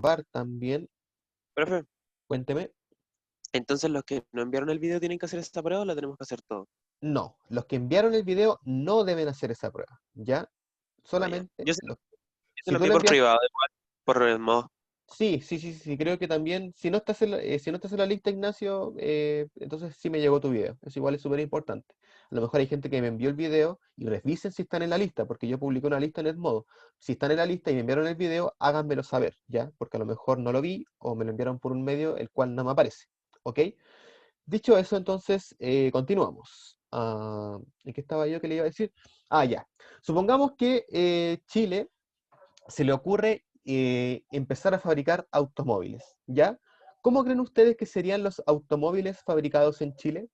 comprobar también. Profe, Cuénteme. entonces los que no enviaron el video tienen que hacer esta prueba o la tenemos que hacer todo. No, los que enviaron el video no deben hacer esa prueba, ¿ya? Ah, ya. Solamente los... Yo se Si lo tú envié lo por envías... privado, igual, por el modo. Sí, sí, sí, sí, creo que también, si no estás en la lista, Ignacio, entonces sí me llegó tu video. Eso igual es súper importante. A lo mejor hay gente que me envió el video y revisen si están en la lista, porque yo publiqué una lista en Edmodo. Si están en la lista y me enviaron el video, háganmelo saber, ¿ya? Porque a lo mejor no lo vi o me lo enviaron por un medio el cual no me aparece, ¿ok? Dicho eso, entonces, continuamos. ¿En qué estaba yo que le iba a decir? Ah, ya. Supongamos que Chile se le ocurre empezar a fabricar automóviles, ¿ya? ¿Cómo creen ustedes que serían los automóviles fabricados en Chile?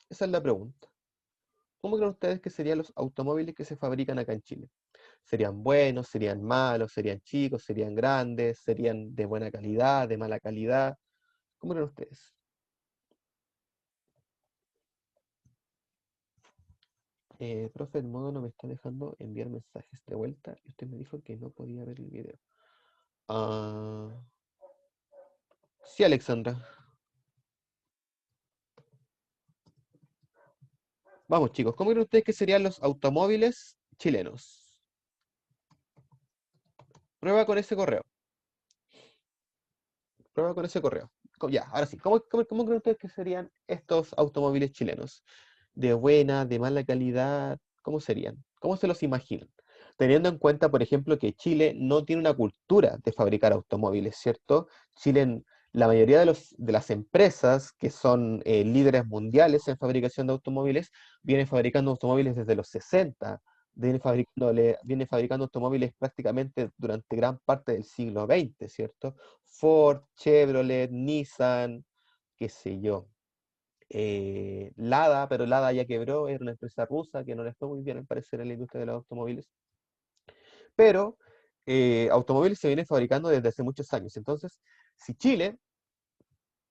Esa es la pregunta. ¿Cómo creen ustedes que serían los automóviles que se fabrican acá en Chile? ¿Serían buenos, serían malos, serían chicos, serían grandes, serían de buena calidad, de mala calidad? ¿Cómo creen ustedes? Profe, el modo no me está dejando enviar mensajes de vuelta y usted me dijo que no podía ver el video. Ah, sí, Alexandra. Vamos, chicos, ¿cómo creen ustedes que serían los automóviles chilenos? Prueba con ese correo. Prueba con ese correo. Ya, ahora sí. ¿Cómo creen ustedes que serían estos automóviles chilenos? ¿De buena, de mala calidad? ¿Cómo serían? ¿Cómo se los imaginan? Teniendo en cuenta, por ejemplo, que Chile no tiene una cultura de fabricar automóviles, ¿cierto? La mayoría de las empresas que son líderes mundiales en fabricación de automóviles, vienen fabricando automóviles desde los 60, vienen fabricando automóviles prácticamente durante gran parte del siglo XX, ¿cierto? Ford, Chevrolet, Nissan, qué sé yo. Lada, pero Lada ya quebró, era una empresa rusa que no le fue muy bien al parecer en la industria de los automóviles. Pero automóviles se vienen fabricando desde hace muchos años. Entonces, si Chile,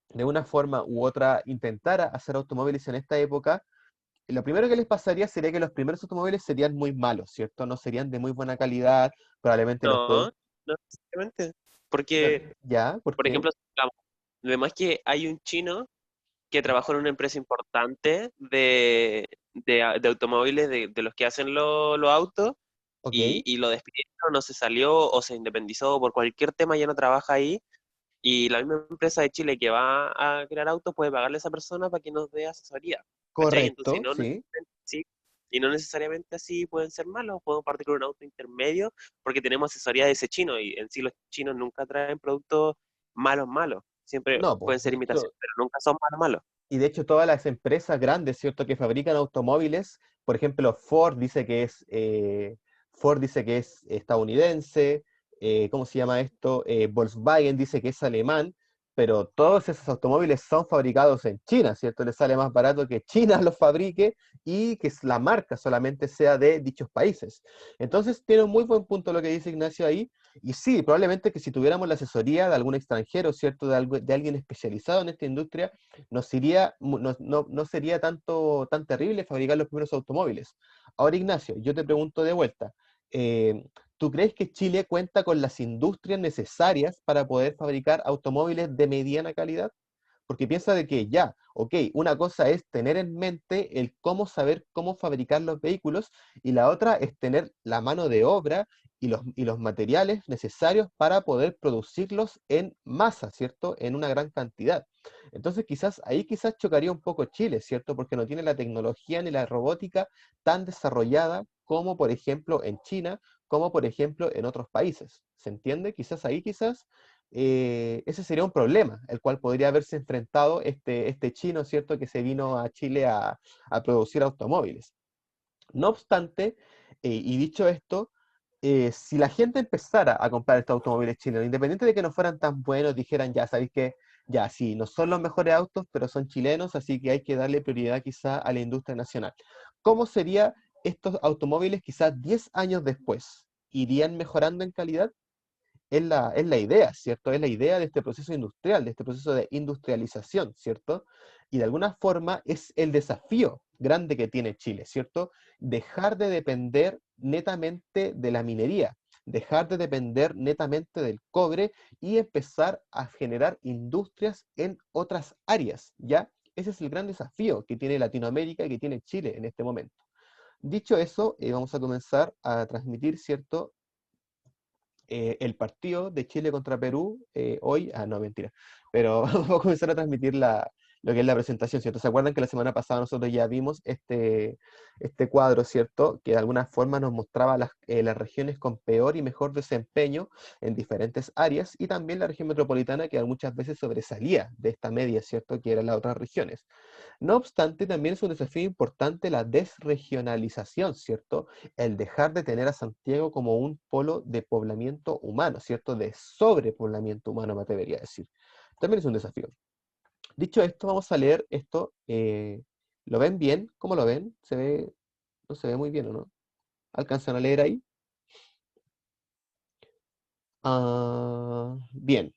de una forma u otra, intentara hacer automóviles en esta época, lo primero que les pasaría sería que los primeros automóviles serían muy malos, ¿cierto? No serían de muy buena calidad, probablemente los No, productos... no necesariamente. Porque, ¿Ya? ¿Por por qué? ejemplo, supongamos, además que hay un chino que trabajó en una empresa importante de automóviles, de los que hacen los autos, Ok, y lo despidieron, no se salió o se independizó por cualquier tema, ya no trabaja ahí. Y la misma empresa de Chile que va a crear autos puede pagarle a esa persona para que nos dé asesoría. ¿Cachai? Entonces, correcto, sí. sí, y no necesariamente así pueden ser malos, podemos partir con un auto intermedio porque tenemos asesoría de ese chino y en sí los chinos nunca traen productos malos, malos. Siempre No, pues, pueden ser imitaciones, pero nunca son malos, malos. y de hecho todas las empresas grandes, ¿cierto?, que fabrican automóviles, por ejemplo, Ford dice que es estadounidense, ¿cómo se llama esto? Volkswagen dice que es alemán, pero todos esos automóviles son fabricados en China, ¿cierto? Les sale más barato que China los fabrique y que la marca solamente sea de dichos países. Entonces tiene un muy buen punto lo que dice Ignacio ahí, y sí, probablemente que si tuviéramos la asesoría de algún extranjero, ¿cierto?, de alguien especializado en esta industria, no sería tan terrible fabricar los primeros automóviles. Ahora, Ignacio, yo te pregunto de vuelta, eh, ¿tú crees que Chile cuenta con las industrias necesarias para poder fabricar automóviles de mediana calidad? Porque piensa de que ya, ok, una cosa es tener en mente el cómo saber cómo fabricar los vehículos y la otra es tener la mano de obra y los materiales necesarios para poder producirlos en masa, ¿cierto? En una gran cantidad. Entonces quizás chocaría un poco Chile, ¿cierto? Porque no tiene la tecnología ni la robótica tan desarrollada como por ejemplo en China, como por ejemplo en otros países. ¿Se entiende? Quizás ese sería un problema, el cual podría haberse enfrentado este chino, ¿cierto?, que se vino a Chile a producir automóviles. No obstante, y dicho esto, si la gente empezara a comprar estos automóviles chilenos, independiente de que no fueran tan buenos, dijeran, ya sabéis que, ya sí, no son los mejores autos, pero son chilenos, así que hay que darle prioridad quizá a la industria nacional. ¿Cómo serían estos automóviles quizás 10 años después? ¿Irían mejorando en calidad? Es la idea, ¿cierto? Es la idea de este proceso industrial, de este proceso de industrialización, ¿cierto? Y de alguna forma es el desafío grande que tiene Chile, ¿cierto? Dejar de depender netamente de la minería. dejar de depender netamente del cobre y empezar a generar industrias en otras áreas, ¿ya? Ese es el gran desafío que tiene Latinoamérica y que tiene Chile en este momento. Dicho eso, vamos a comenzar a transmitir, ¿cierto? El partido de Chile contra Perú hoy, no, mentira, pero vamos a comenzar a transmitir lo que es la presentación, ¿cierto? ¿Se acuerdan que la semana pasada nosotros ya vimos este cuadro, ¿cierto? Que de alguna forma nos mostraba las regiones con peor y mejor desempeño en diferentes áreas, y también la región metropolitana que muchas veces sobresalía de esta media, ¿cierto? Que eran las otras regiones. No obstante, también es un desafío importante la desregionalización, ¿cierto? El dejar de tener a Santiago como un polo de poblamiento humano, ¿cierto? De sobrepoblamiento humano, me atrevería a decir. También es un desafío. Dicho esto, vamos a leer esto. ¿Lo ven bien? ¿Cómo lo ven? ¿Se ve? No se ve muy bien, ¿o no? ¿Alcanzan a leer ahí? Bien.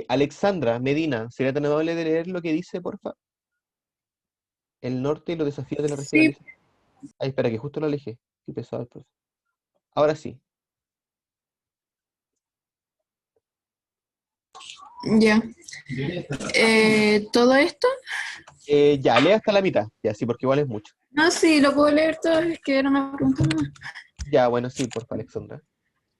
Alexandra Medina, ¿sería tan amable de leer lo que dice, porfa? El norte y los desafíos de la Sí, regionalización. Ay, espera, que justo lo alejé. Qué pesado el profe. Ahora sí. ya. ¿Todo esto? Ya, lee hasta la mitad. Ya, sí, porque igual es mucho. No, sí, lo puedo leer todo, es que era una pregunta nomás. Ya, bueno, sí, porfa, Alexandra.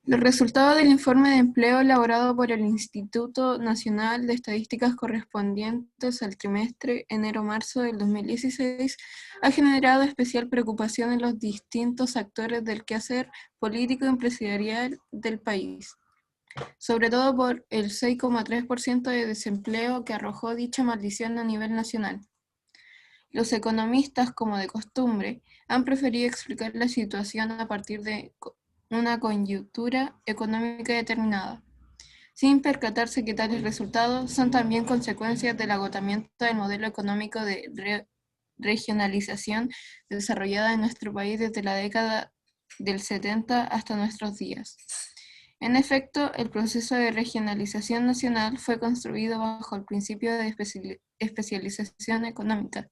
Los resultados del informe de empleo elaborado por el Instituto Nacional de Estadísticas correspondientes al trimestre enero-marzo del 2016 ha generado especial preocupación en los distintos actores del quehacer político y empresarial del país, sobre todo por el 6,3% de desempleo que arrojó dicha maldición a nivel nacional. Los economistas, como de costumbre, han preferido explicar la situación a partir de una coyuntura económica determinada, sin percatarse que tales resultados son también consecuencias del agotamiento del modelo económico de regionalización desarrollada en nuestro país desde la década del 70 hasta nuestros días. En efecto, el proceso de regionalización nacional fue construido bajo el principio de especialización económica,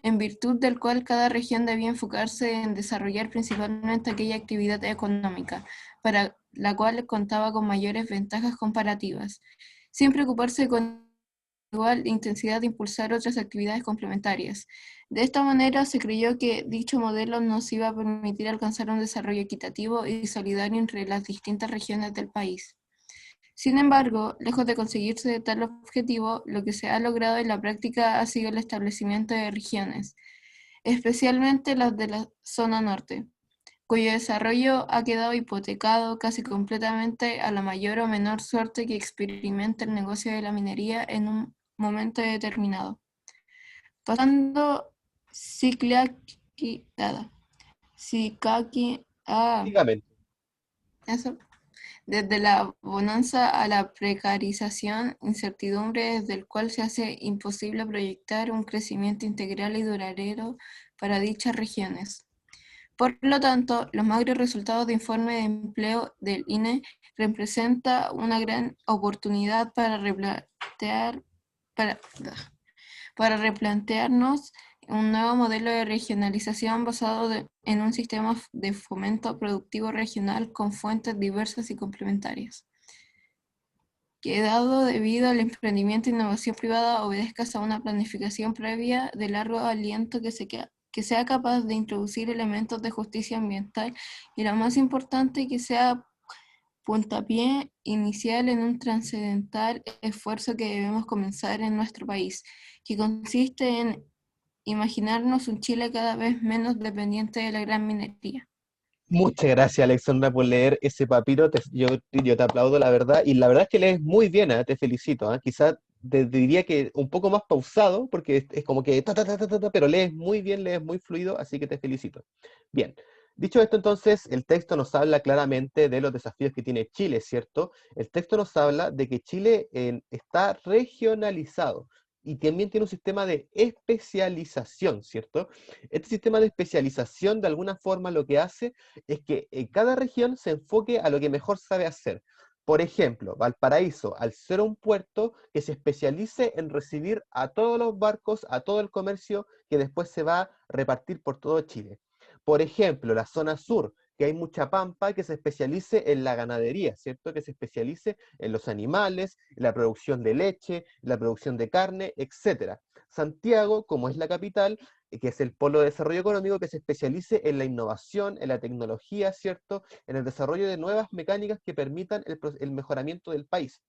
en virtud del cual cada región debía enfocarse en desarrollar principalmente aquella actividad económica, para la cual contaba con mayores ventajas comparativas, sin preocuparse con igual intensidad de impulsar otras actividades complementarias. De esta manera se creyó que dicho modelo nos iba a permitir alcanzar un desarrollo equitativo y solidario entre las distintas regiones del país. Sin embargo, lejos de conseguirse tal objetivo, lo que se ha logrado en la práctica ha sido el establecimiento de regiones, especialmente las de la zona norte, cuyo desarrollo ha quedado hipotecado casi completamente a la mayor o menor suerte que experimente el negocio de la minería en un momento determinado. Pasando Básicamente. eso. Desde la bonanza a la precarización, incertidumbre desde el cual se hace imposible proyectar un crecimiento integral y duradero para dichas regiones. Por lo tanto, los magros resultados de informe de empleo del INE representa una gran oportunidad para replantearnos un nuevo modelo de regionalización basado en un sistema de fomento productivo regional con fuentes diversas y complementarias, que dado debido al emprendimiento e innovación privada obedezca a una planificación previa de largo aliento que sea capaz de introducir elementos de justicia ambiental y lo más importante, que sea puntapié inicial en un trascendental esfuerzo que debemos comenzar en nuestro país, que consiste en imaginarnos un Chile cada vez menos dependiente de la gran minería. Muchas gracias, Alexandra, por leer ese papiro. Yo te aplaudo, la verdad. Y la verdad es que lees muy bien, te felicito. Quizás te diría que un poco más pausado, porque es como que pero lees muy bien, lees muy fluido, así que te felicito. Bien. Dicho esto, entonces, el texto nos habla claramente de los desafíos que tiene Chile, ¿cierto? El texto nos habla de que Chile está regionalizado y también tiene un sistema de especialización, ¿cierto? Este sistema de especialización, de alguna forma, lo que hace es que cada región se enfoque a lo que mejor sabe hacer. Por ejemplo, Valparaíso, al ser un puerto que se especialice en recibir a todos los barcos, a todo el comercio que después se va a repartir por todo Chile. Por ejemplo, la zona sur, que hay mucha pampa que se especialice en la ganadería, ¿cierto? Que se especialice en los animales, en la producción de leche, en la producción de carne, etc. Santiago, como es la capital, que es el polo de desarrollo económico, que se especialice en la innovación, en la tecnología, ¿cierto? En el desarrollo de nuevas mecánicas que permitan el mejoramiento del país.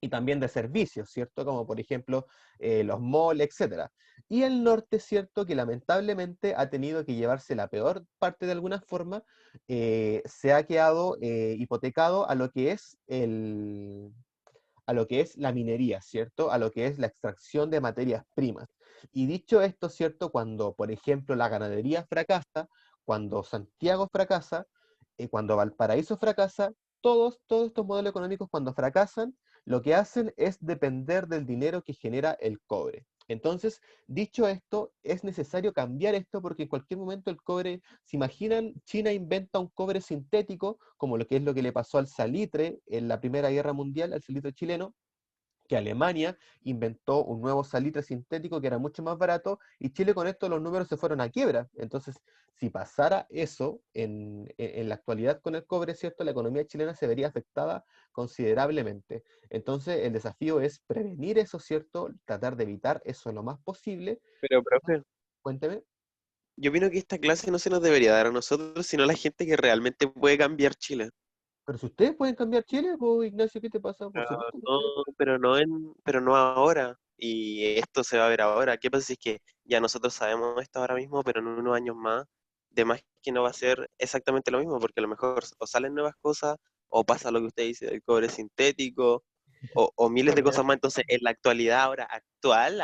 Y también de servicios, ¿cierto? Como por ejemplo los malls, etcétera. Y el norte, ¿cierto? Que lamentablemente ha tenido que llevarse la peor parte de alguna forma, se ha quedado hipotecado a lo que es a lo que es la minería, ¿cierto? A lo que es la extracción de materias primas. Y dicho esto, ¿cierto? Cuando, por ejemplo, la ganadería fracasa, cuando Santiago fracasa, cuando Valparaíso fracasa, todos estos modelos económicos cuando fracasan, lo que hacen es depender del dinero que genera el cobre. Entonces, dicho esto, es necesario cambiar esto porque en cualquier momento el cobre, ¿se imaginan? China inventa un cobre sintético, como lo que es lo que le pasó al salitre en la Primera Guerra Mundial, al salitre chileno, que Alemania inventó un nuevo salitre sintético que era mucho más barato, y Chile con esto los números se fueron a quiebra. Entonces, si pasara eso en la actualidad con el cobre, ¿cierto? La economía chilena se vería afectada considerablemente. Entonces, el desafío es prevenir eso, ¿cierto? Tratar de evitar eso lo más posible. Pero, profe, Cuénteme. yo opino que esta clase no se nos debería dar a nosotros, sino a la gente que realmente puede cambiar Chile. Pero si ustedes pueden cambiar Chile, pues Ignacio, ¿qué te pasa? Por Ah, supuesto que no, ustedes pero no ahora. Y esto se va a ver ahora. ¿Qué pasa si es que ya nosotros sabemos esto ahora mismo, pero en unos años más, de más que no va a ser exactamente lo mismo, porque a lo mejor o salen nuevas cosas, o pasa lo que usted dice del cobre sintético, o miles de cosas más. Entonces, en la actualidad ahora actual,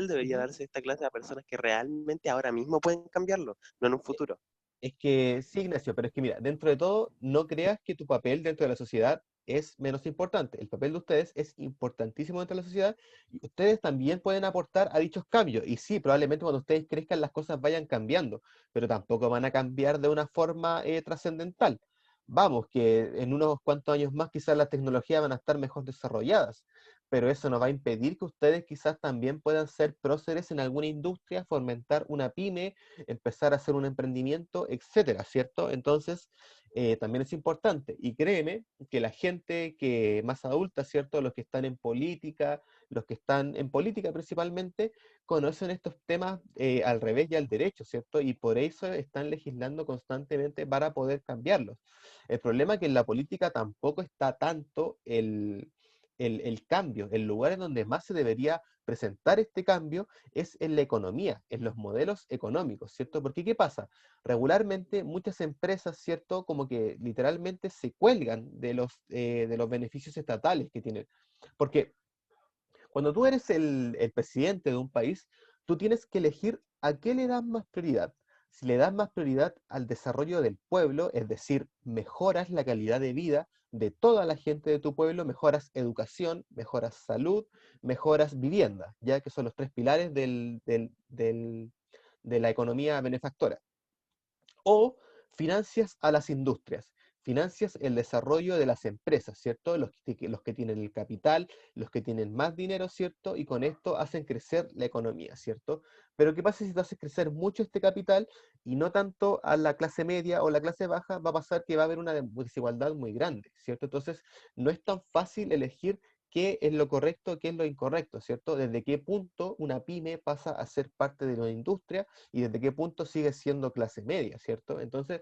debería pueden. darse esta clase a personas que realmente ahora mismo pueden cambiarlo, no en un futuro. Es que sí, Ignacio, pero es que mira, dentro de todo, no creas que tu papel dentro de la sociedad es menos importante. El papel de ustedes es importantísimo dentro de la sociedad y ustedes también pueden aportar a dichos cambios. Y sí, probablemente cuando ustedes crezcan las cosas vayan cambiando, pero tampoco van a cambiar de una forma trascendental. Vamos, que en unos cuantos años más quizás las tecnologías van a estar mejor desarrolladas, pero eso no va a impedir que ustedes quizás también puedan ser próceres en alguna industria, fomentar una pyme, empezar a hacer un emprendimiento, etcétera, ¿cierto? Entonces, también es importante. Y créeme que la gente que más adulta, ¿cierto? Los que están en política, los que están en política principalmente, conocen estos temas al revés y al derecho, ¿cierto? Y por eso están legislando constantemente para poder cambiarlos. El problema es que en la política tampoco está tanto el cambio. El lugar en donde más se debería presentar este cambio es en la economía, en los modelos económicos, ¿cierto? Porque ¿qué pasa? Regularmente muchas empresas, ¿cierto? Como que literalmente se cuelgan de los beneficios estatales que tienen. Porque cuando tú eres el presidente de un país, tú tienes que elegir a qué le das más prioridad. Si le das más prioridad al desarrollo del pueblo, es decir, mejoras la calidad de vida de toda la gente de tu pueblo, mejoras educación, mejoras salud, mejoras vivienda, ya que son los tres pilares de la economía benefactora. O financias a las industrias, financias el desarrollo de las empresas, ¿cierto? Los que tienen el capital, los que tienen más dinero, ¿cierto? Y con esto hacen crecer la economía, ¿cierto? Pero ¿qué pasa si tú haces crecer mucho este capital y no tanto a la clase media o la clase baja? Va a pasar que va a haber una desigualdad muy grande, ¿cierto? Entonces, no es tan fácil elegir qué es lo correcto, qué es lo incorrecto, ¿cierto? Desde qué punto una pyme pasa a ser parte de una industria y desde qué punto sigue siendo clase media, ¿cierto? Entonces,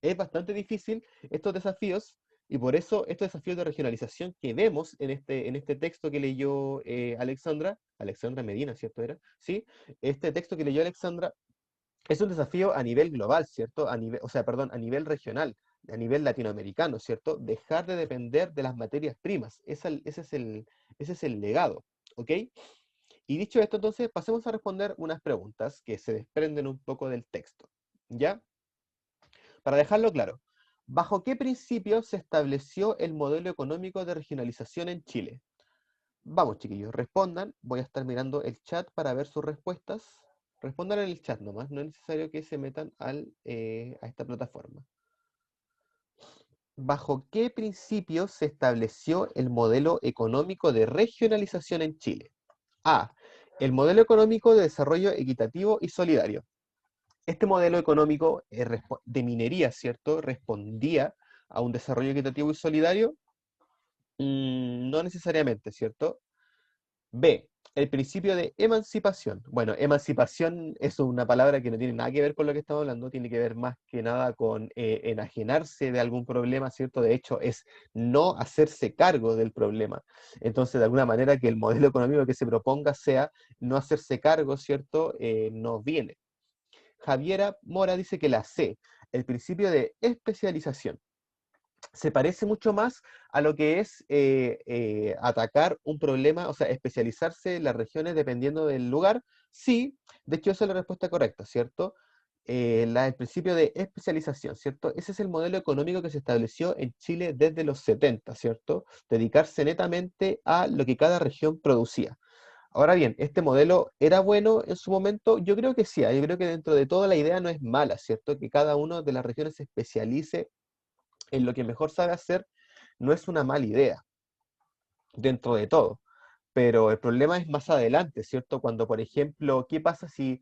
es bastante difícil estos desafíos y por eso estos desafíos de regionalización que vemos en este texto que leyó Alexandra Medina, ¿cierto era? Sí, este texto que leyó Alexandra es un desafío a nivel global, ¿cierto? O sea, perdón, a nivel regional, a nivel latinoamericano, ¿cierto? Dejar de depender de las materias primas, ese es el legado, ¿ok? Y dicho esto, entonces, pasemos a responder unas preguntas que se desprenden un poco del texto, ¿ya? Para dejarlo claro, ¿bajo qué principio se estableció el modelo económico de regionalización en Chile? Vamos, chiquillos, respondan. Voy a estar mirando el chat para ver sus respuestas. Respondan en el chat nomás, no es necesario que se metan a esta plataforma. ¿Bajo qué principio se estableció el modelo económico de regionalización en Chile? A. El modelo económico de desarrollo equitativo y solidario. Este modelo económico de minería, ¿cierto? ¿Respondía a un desarrollo equitativo y solidario? No necesariamente, ¿cierto? B, el principio de emancipación. Bueno, emancipación es una palabra que no tiene nada que ver con lo que estamos hablando, tiene que ver más que nada con enajenarse de algún problema, ¿cierto? De hecho, es no hacerse cargo del problema. Entonces, de alguna manera, que el modelo económico que se proponga sea no hacerse cargo, ¿cierto? No viene. Javiera Mora dice que la C, el principio de especialización, se parece mucho más a lo que es atacar un problema, o sea, especializarse en las regiones dependiendo del lugar. Sí, de hecho esa es la respuesta correcta, ¿cierto? El principio de especialización, ¿cierto? Ese es el modelo económico que se estableció en Chile desde los 70, ¿cierto? Dedicarse netamente a lo que cada región producía. Ahora bien, ¿este modelo era bueno en su momento? Yo creo que sí, yo creo que dentro de todo la idea no es mala, ¿cierto? Que cada una de las regiones se especialice en lo que mejor sabe hacer, no es una mala idea dentro de todo. Pero el problema es más adelante, ¿cierto? Cuando, por ejemplo, ¿qué pasa si,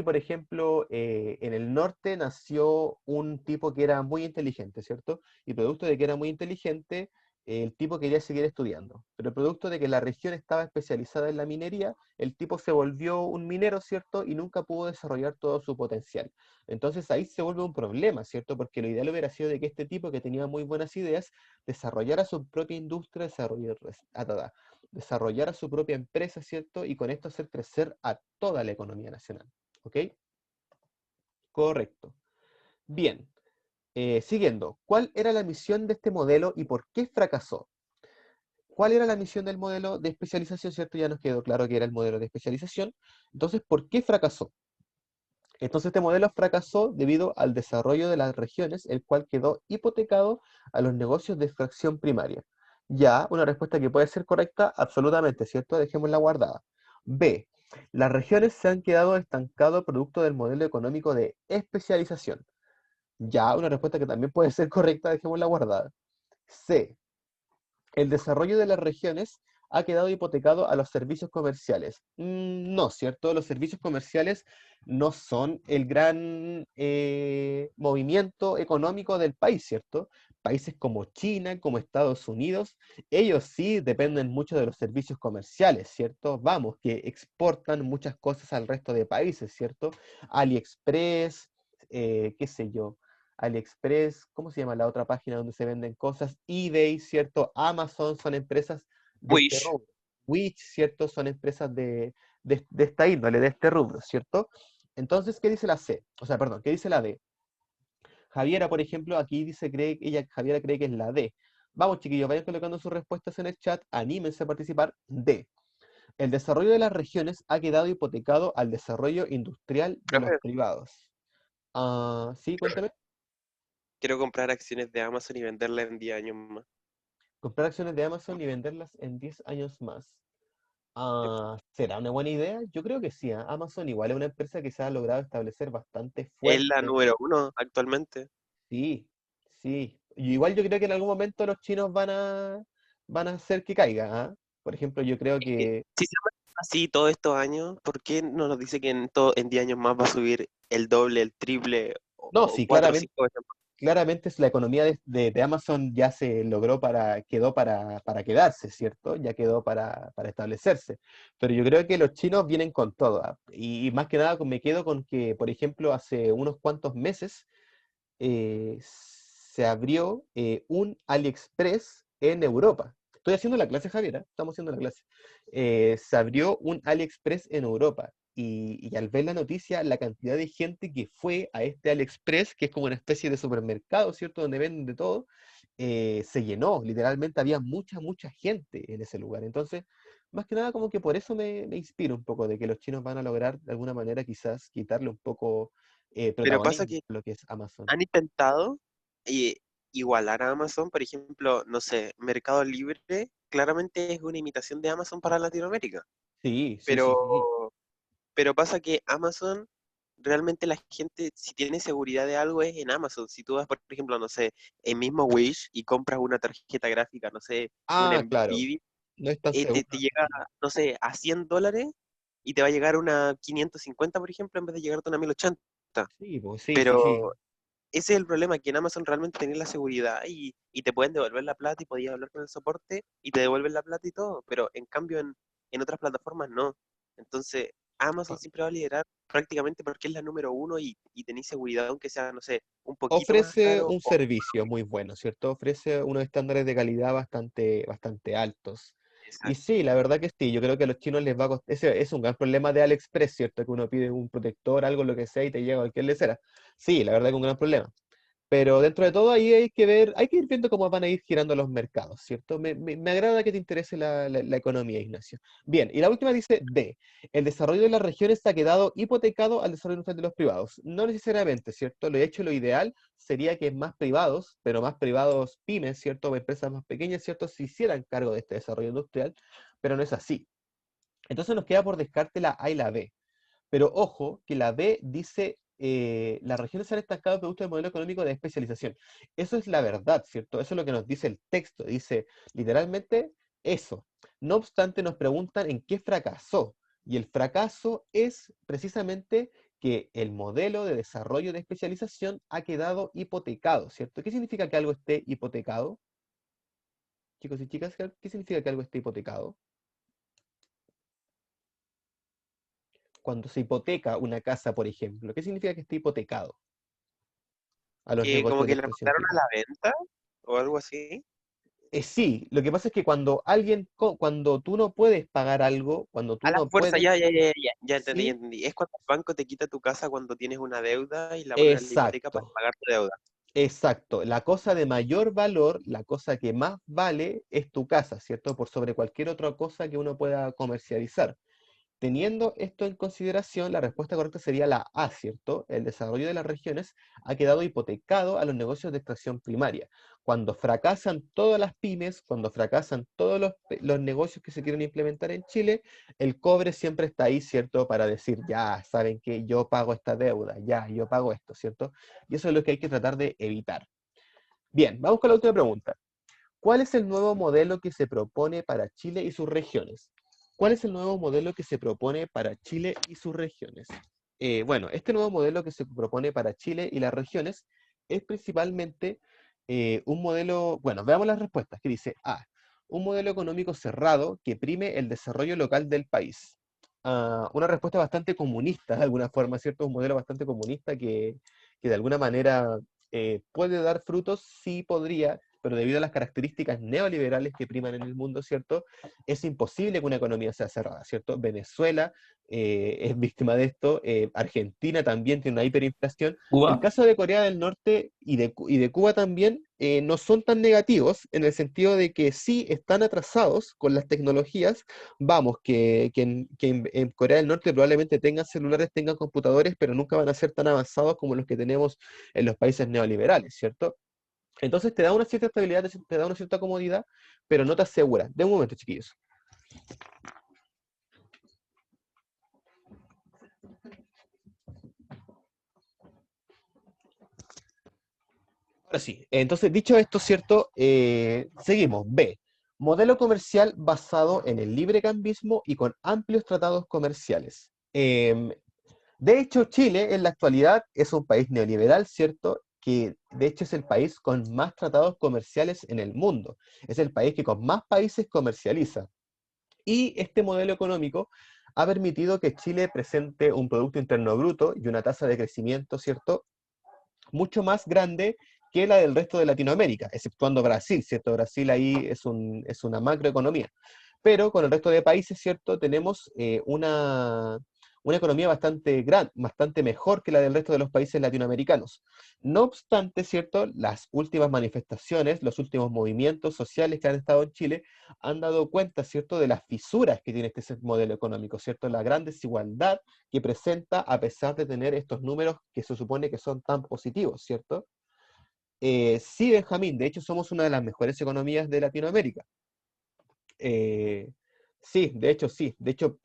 por ejemplo, en el norte nació un tipo que era muy inteligente, ¿cierto? Y producto de que era muy inteligente, el tipo quería seguir estudiando. Pero producto de que la región estaba especializada en la minería, el tipo se volvió un minero, ¿cierto? Y nunca pudo desarrollar todo su potencial. Entonces ahí se vuelve un problema, ¿cierto? Porque lo ideal hubiera sido de que este tipo que tenía muy buenas ideas desarrollara su propia industria, desarrollara su propia empresa, ¿cierto? Y con esto hacer crecer a toda la economía nacional. ¿Ok? Correcto. Bien. Siguiendo, ¿cuál era la misión de este modelo y por qué fracasó? ¿Cuál era la misión del modelo de especialización? ¿Cierto? Ya nos quedó claro que era el modelo de especialización. Entonces, ¿por qué fracasó? Entonces, este modelo fracasó debido al desarrollo de las regiones, el cual quedó hipotecado a los negocios de extracción primaria. Ya, una respuesta que puede ser correcta, absolutamente, ¿cierto? Dejémosla guardada. B. Las regiones se han quedado estancadas producto del modelo económico de especialización. Ya, una respuesta que también puede ser correcta, dejémosla guardada. C. El desarrollo de las regiones ha quedado hipotecado a los servicios comerciales. No, ¿cierto? Los servicios comerciales no son el gran movimiento económico del país, ¿cierto? Países como China, como Estados Unidos, ellos sí dependen mucho de los servicios comerciales, ¿cierto? Vamos, que exportan muchas cosas al resto de países, ¿cierto? AliExpress, qué sé yo. AliExpress, ¿cómo se llama la otra página donde se venden cosas? eBay, ¿cierto? Amazon son empresas de este Wish. rubro. Wish, ¿cierto? Son empresas de esta índole, de este rubro, ¿cierto? Entonces, ¿qué dice la C? O sea, perdón, ¿qué dice la D? Javiera, por ejemplo, aquí dice, Javiera cree que es la D. Vamos, chiquillos, vayan colocando sus respuestas en el chat, anímense a participar. D. El desarrollo de las regiones ha quedado hipotecado al desarrollo industrial de los Profe, privados. Sí, cuéntame. quiero comprar acciones de Amazon y venderlas en 10 años más. Comprar acciones de Amazon y venderlas en 10 años más. ¿Será una buena idea? Yo creo que sí. Amazon igual es una empresa que se ha logrado establecer bastante Es la fuerte. número uno actualmente. Sí, sí. Y igual yo creo que en algún momento los chinos van a hacer que caiga, ¿ah? Por ejemplo, yo creo que... Si se mantiene así todos estos años, ¿por qué no nos dice que en 10 años más va a subir el doble, el triple No, o sí, 4 o claramente, 5 veces más? claramente es la economía de Amazon ya se logró quedó para quedarse, ¿cierto? Ya quedó para establecerse. Pero yo creo que los chinos vienen con todo, ¿ah? Y más que nada me quedo con que, por ejemplo, hace unos cuantos meses se abrió un AliExpress en Europa. Estoy haciendo la clase, Javier, ¿ah? Estamos haciendo la clase. Se abrió un AliExpress en Europa. Y al ver la noticia, la cantidad de gente que fue a este AliExpress, que es como una especie de supermercado, ¿cierto? Donde venden de todo, se llenó. Literalmente había mucha, mucha gente en ese lugar. Entonces, más que nada, como que por eso me inspiro un poco de que los chinos van a lograr de alguna manera quizás quitarle un poco Pero pasa protagonismo que a lo que es Amazon. han intentado eh, igualar a Amazon, por ejemplo, no sé, Mercado Libre claramente es una imitación de Amazon para Latinoamérica, Sí, sí, sí, sí. pero, pero pasa que Amazon, realmente la gente, si tiene seguridad de algo, es en Amazon. Si tú vas, por ejemplo, no sé, en mismo Wish y compras una tarjeta gráfica, no sé, una Claro, Nvidia, no es tan seguro. te llega, no sé, a $100 y te va a llegar una 550, por ejemplo, en vez de llegarte una 1080. Sí, pues sí, sí, sí. Pero ese es el problema, que en Amazon realmente tenés la seguridad y te pueden devolver la plata y podías hablar con el soporte y te devuelven la plata y todo, pero en cambio en otras plataformas no. Entonces, Amazon siempre va a liderar prácticamente porque es la número uno y tenéis seguridad, aunque sea, no sé, un poquito más Ofrece caro. un servicio muy bueno, ¿cierto? Ofrece unos estándares de calidad bastante, bastante altos. Y Exacto. sí, la verdad que sí, yo creo que a los chinos les va a costar, ese es un gran problema de AliExpress, ¿cierto? Que uno pide un protector, algo, lo que sea, y te llega cualquier lecera. Sí, la verdad que es un gran problema. Pero dentro de todo ahí hay que ver, hay que ir viendo cómo van a ir girando los mercados, ¿cierto? Me agrada que te interese la economía, Ignacio. Bien, y la última dice D. El desarrollo de las regiones ha quedado hipotecado al desarrollo industrial de los privados. No necesariamente, ¿cierto? De hecho, lo ideal sería que más privados, pero más privados pymes, ¿cierto? O empresas más pequeñas, ¿cierto? Se hicieran cargo de este desarrollo industrial, pero no es así. Entonces nos queda por descarte la A y la B. Pero ojo, que la B dice, las regiones se han estancado producto del modelo económico de especialización. Eso es la verdad, ¿cierto? Eso es lo que nos dice el texto. Dice literalmente eso. No obstante, nos preguntan en qué fracasó. Y el fracaso es precisamente que el modelo de desarrollo de especialización ha quedado hipotecado, ¿cierto? ¿Qué significa que algo esté hipotecado? Chicos y chicas, ¿qué significa que algo esté hipotecado? Cuando se hipoteca una casa, por ejemplo, ¿qué significa que esté hipotecado a los Que como negocios de que la extracción mandaron a la primaria? venta o algo así. Sí, lo que pasa es que cuando cuando tú no puedes pagar algo, cuando A tú la no fuerza, puedes, ya entendí, ya sí, entendí. Es cuando el banco te quita tu casa cuando tienes una deuda y la ponen en la hipoteca para exacto, pagar tu deuda. exacto. La cosa de mayor valor, la cosa que más vale es tu casa, ¿cierto? Por sobre cualquier otra cosa que uno pueda comercializar. Teniendo esto en consideración, la respuesta correcta sería la A, ¿cierto? El desarrollo de las regiones ha quedado hipotecado a los negocios de extracción primaria. Cuando fracasan todas las pymes, cuando fracasan todos los negocios que se quieren implementar en Chile, el cobre siempre está ahí, ¿cierto? Para decir, ya, saben que yo pago esta deuda, ya, yo pago esto, ¿cierto? Y eso es lo que hay que tratar de evitar. Bien, vamos con la última pregunta. ¿Cuál es el nuevo modelo que se propone para Chile y sus regiones? ¿Cuál es el nuevo modelo que se propone para Chile y sus regiones? Bueno, este nuevo modelo que se propone para Chile y las regiones es principalmente un modelo, bueno, veamos las respuestas, que dice A, un modelo económico cerrado que prime el desarrollo local del país. Una respuesta bastante comunista, de alguna forma, ¿cierto? Un modelo bastante comunista que de alguna manera puede dar frutos, sí podría, pero debido a las características neoliberales que priman en el mundo, ¿cierto? Es imposible que una economía sea cerrada, ¿cierto? Venezuela es víctima de esto, Argentina también tiene una hiperinflación. El Cuba. caso de Corea del Norte y de Cuba también no son tan negativos en el sentido de que sí están atrasados con las tecnologías. Vamos, en Corea del Norte probablemente tengan celulares, tengan computadores, pero nunca van a ser tan avanzados como los que tenemos en los países neoliberales, ¿cierto? Entonces te da una cierta estabilidad, te da una cierta comodidad, pero no te asegura. De un momento, chiquillos. Ahora sí, entonces dicho esto, ¿cierto? Seguimos. B. Modelo comercial basado en el libre cambismo y con amplios tratados comerciales. De hecho, Chile en la actualidad es un país neoliberal, ¿cierto? Que de hecho es el país con más tratados comerciales en el mundo. Es el país que con más países comercializa. Y este modelo económico ha permitido que Chile presente un Producto Interno Bruto y una tasa de crecimiento, ¿cierto? Mucho más grande que la del resto de Latinoamérica, exceptuando Brasil, ¿cierto? Brasil ahí es una macroeconomía. Pero con el resto de países, ¿cierto? Tenemos una economía bastante grande, bastante mejor que la del resto de los países latinoamericanos. No obstante, ¿cierto? Las últimas manifestaciones, los últimos movimientos sociales que han estado en Chile han dado cuenta, ¿cierto? De las fisuras que tiene este modelo económico, ¿cierto? La gran desigualdad que presenta a pesar de tener estos números que se supone que son tan positivos, ¿cierto? Sí, Benjamín, de hecho somos una de las mejores economías de Latinoamérica. Eh, sí, de hecho sí, de hecho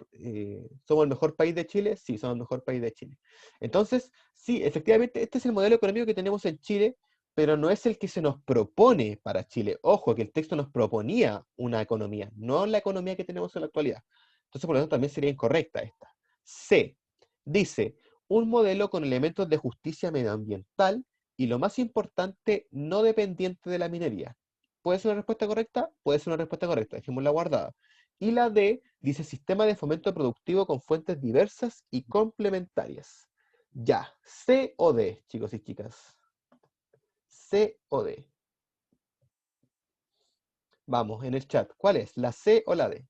somos el mejor país de Chile, sí, somos el mejor país de Chile. Entonces, sí, efectivamente, este es el modelo económico que tenemos en Chile, pero no es el que se nos propone para Chile. Ojo, que el texto nos proponía una economía, no la economía que tenemos en la actualidad. Entonces, por lo tanto, también sería incorrecta esta. C. Dice, un modelo con elementos de justicia medioambiental y, lo más importante, no dependiente de la minería. ¿Puede ser una respuesta correcta? Puede ser una respuesta correcta, dejémosla guardada. Y la D dice sistema de fomento productivo con fuentes diversas y complementarias. Ya, C o D, chicos y chicas. C o D. Vamos, en el chat, ¿cuál es? ¿La C o la D?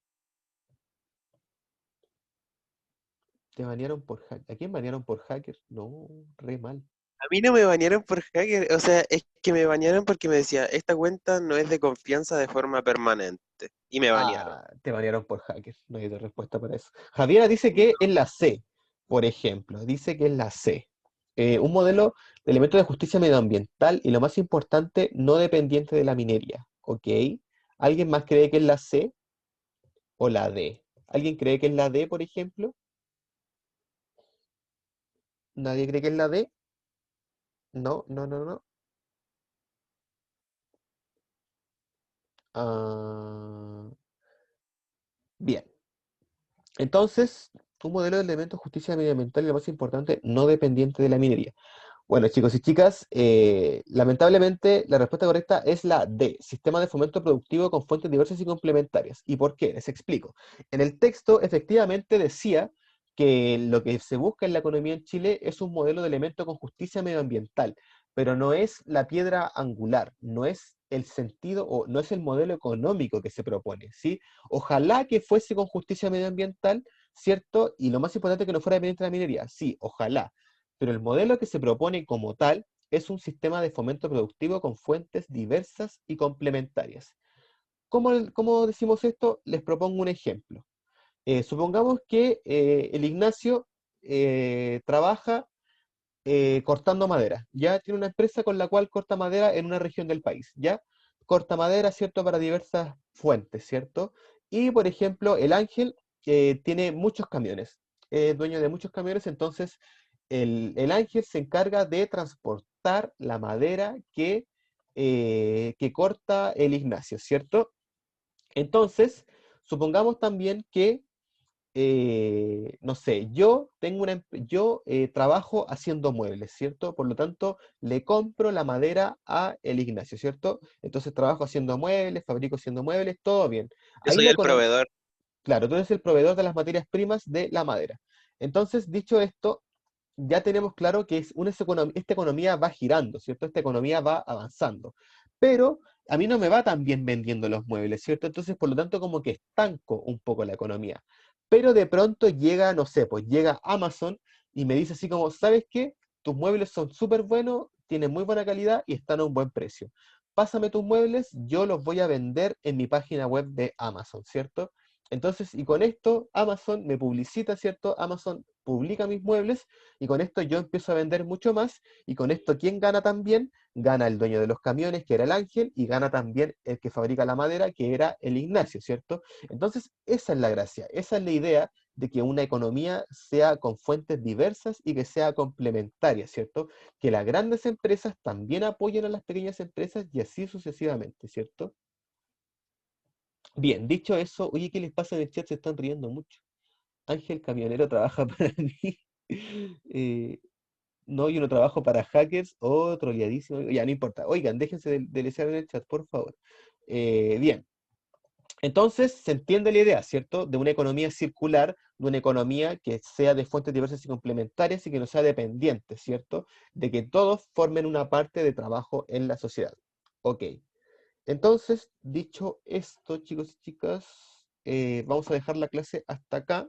Te banearon por hacker. ¿A quién banearon por hacker? No, re mal. A mí no me banearon por hacker, o sea, es que me banearon porque me decía, esta cuenta no es de confianza de forma permanente. Y me banearon. Ah, te banearon por hacker. No hay otra respuesta para eso. Javiera dice que es la C, por ejemplo. Dice que es la C. Un modelo de elementos de justicia medioambiental y, lo más importante, no dependiente de la minería. ¿Ok? ¿Alguien más cree que es la C o la D? ¿Alguien cree que es la D, por ejemplo? ¿Nadie cree que es la D? No, no, no, no. Ah, bien. Entonces, un modelo de elementos de justicia medioambiental y, lo más importante, no dependiente de la minería. Bueno, chicos y chicas, lamentablemente la respuesta correcta es la D, sistema de fomento productivo con fuentes diversas y complementarias. ¿Y por qué? Les explico. En el texto efectivamente decía que lo que se busca en la economía en Chile es un modelo de elemento con justicia medioambiental, pero no es la piedra angular, no es el sentido o no es el modelo económico que se propone, ¿sí? Ojalá que fuese con justicia medioambiental, ¿cierto? Y lo más importante, que no fuera dependiente de la minería, sí, ojalá, pero el modelo que se propone como tal es un sistema de fomento productivo con fuentes diversas y complementarias. ¿Cómo decimos esto? Les propongo un ejemplo. Supongamos que el Ignacio trabaja cortando madera. Ya tiene una empresa con la cual corta madera en una región del país. Ya corta madera, ¿cierto? Para diversas fuentes, ¿cierto? Y, por ejemplo, el Ángel tiene muchos camiones. Es dueño de muchos camiones, entonces el Ángel se encarga de transportar la madera que corta el Ignacio, ¿cierto? Entonces, supongamos también que no sé, yo trabajo haciendo muebles, ¿cierto? Por lo tanto, le compro la madera a el Ignacio, ¿cierto? Entonces trabajo haciendo muebles, fabrico haciendo muebles, todo bien. Yo Ahí soy la el economía, proveedor. claro, tú eres el proveedor de las materias primas de la madera. Entonces, dicho esto, ya tenemos claro que esta economía va girando, ¿cierto? Esta economía va avanzando. Pero a mí no me va tan bien vendiendo los muebles, ¿cierto? Entonces, por lo tanto, como que estanco un poco la economía. Pero de pronto llega, no sé, pues llega Amazon y me dice así como, ¿sabes qué? Tus muebles son súper buenos, tienen muy buena calidad y están a un buen precio. Pásame tus muebles, yo los voy a vender en mi página web de Amazon, ¿cierto? Entonces, y con esto Amazon me publicita, ¿cierto? Amazon publica mis muebles y con esto yo empiezo a vender mucho más, y con esto, ¿quién gana también? Gana el dueño de los camiones, que era el Ángel, y gana también el que fabrica la madera, que era el Ignacio, ¿cierto? Entonces, esa es la gracia, esa es la idea de que una economía sea con fuentes diversas y que sea complementaria, ¿cierto? Que las grandes empresas también apoyen a las pequeñas empresas y así sucesivamente, ¿cierto? Bien, dicho eso, oye, ¿qué les pasa en el chat? Se están riendo mucho. Ángel Camionero trabaja para mí. Eh, No, yo no trabajo para hackers o troleadísimo. Ya, no importa. Oigan, déjense de lesear en el chat, por favor. Bien, entonces se entiende la idea, ¿cierto? De una economía circular, de una economía que sea de fuentes diversas y complementarias y que no sea dependiente, ¿cierto? De que todos formen una parte de trabajo en la sociedad. Ok. Entonces, dicho esto, chicos y chicas, vamos a dejar la clase hasta acá.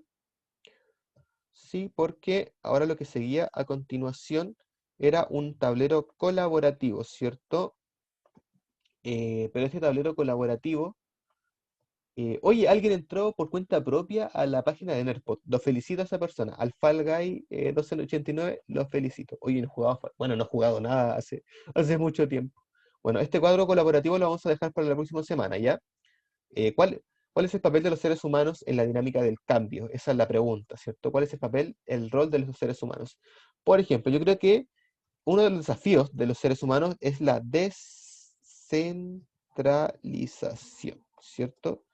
Sí, porque ahora lo que seguía a continuación era un tablero colaborativo, ¿cierto? Pero este tablero colaborativo, oye, alguien entró por cuenta propia a la página de Nerpod. Lo felicito a esa persona, al Fall Guy 1289, lo felicito. Oye, no he jugado, bueno, no he jugado nada hace mucho tiempo. Bueno, este cuadro colaborativo lo vamos a dejar para la próxima semana, ¿ya? ¿Cuál es el papel de los seres humanos en la dinámica del cambio? Esa es la pregunta, ¿cierto? ¿Cuál es el papel, el rol de los seres humanos? Por ejemplo, yo creo que uno de los desafíos de los seres humanos es la descentralización, ¿cierto?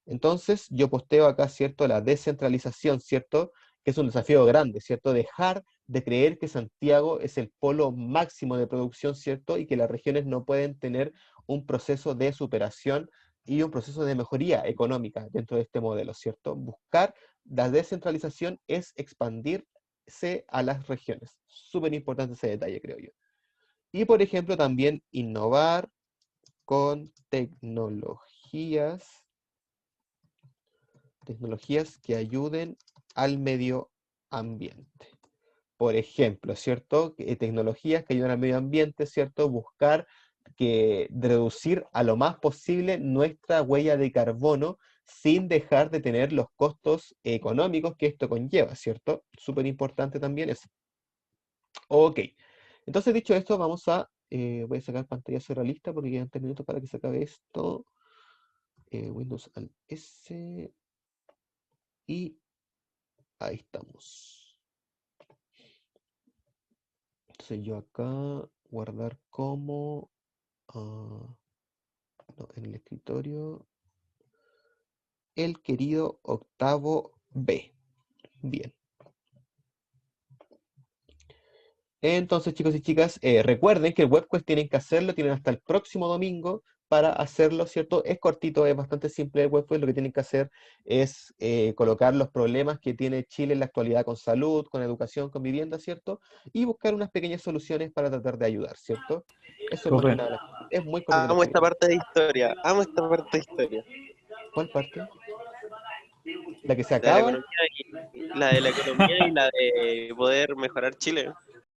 Entonces, yo posteo acá, ¿cierto? La descentralización, ¿cierto? que es un desafío grande, ¿cierto? Dejar de creer que Santiago es el polo máximo de producción, ¿cierto? Y que las regiones no pueden tener un proceso de superación y un proceso de mejoría económica dentro de este modelo, ¿cierto? Buscar la descentralización es expandirse a las regiones. Súper importante ese detalle, creo yo. Y, por ejemplo, también innovar con tecnologías que ayuden al medio ambiente. Por ejemplo, ¿cierto? Tecnologías que ayudan al medio ambiente, ¿cierto? Buscar reducir a lo más posible nuestra huella de carbono sin dejar de tener los costos económicos que esto conlleva, ¿cierto? Súper importante también eso. Ok, entonces dicho esto, voy a sacar pantallazo realista porque quedan 3 minutos para que se acabe esto. Windows al S y ahí estamos. Entonces yo acá, guardar como, no, en el escritorio, el querido octavo B. Bien. Entonces, chicos y chicas, recuerden que el webquest tienen que hacerlo, tienen hasta el próximo domingo para hacerlo, ¿cierto? Es cortito, es bastante simple el webquest, lo que tienen que hacer es colocar los problemas que tiene Chile en la actualidad con salud, con educación, con vivienda, ¿cierto? Y buscar unas pequeñas soluciones para tratar de ayudar, ¿cierto? Eso es más que Profe, nada, es muy cortita la Amo esta actividad. parte de historia, amo esta parte de historia. ¿Cuál parte? ¿La que se La de la acaba? economía y la de la economía y la de poder mejorar Chile.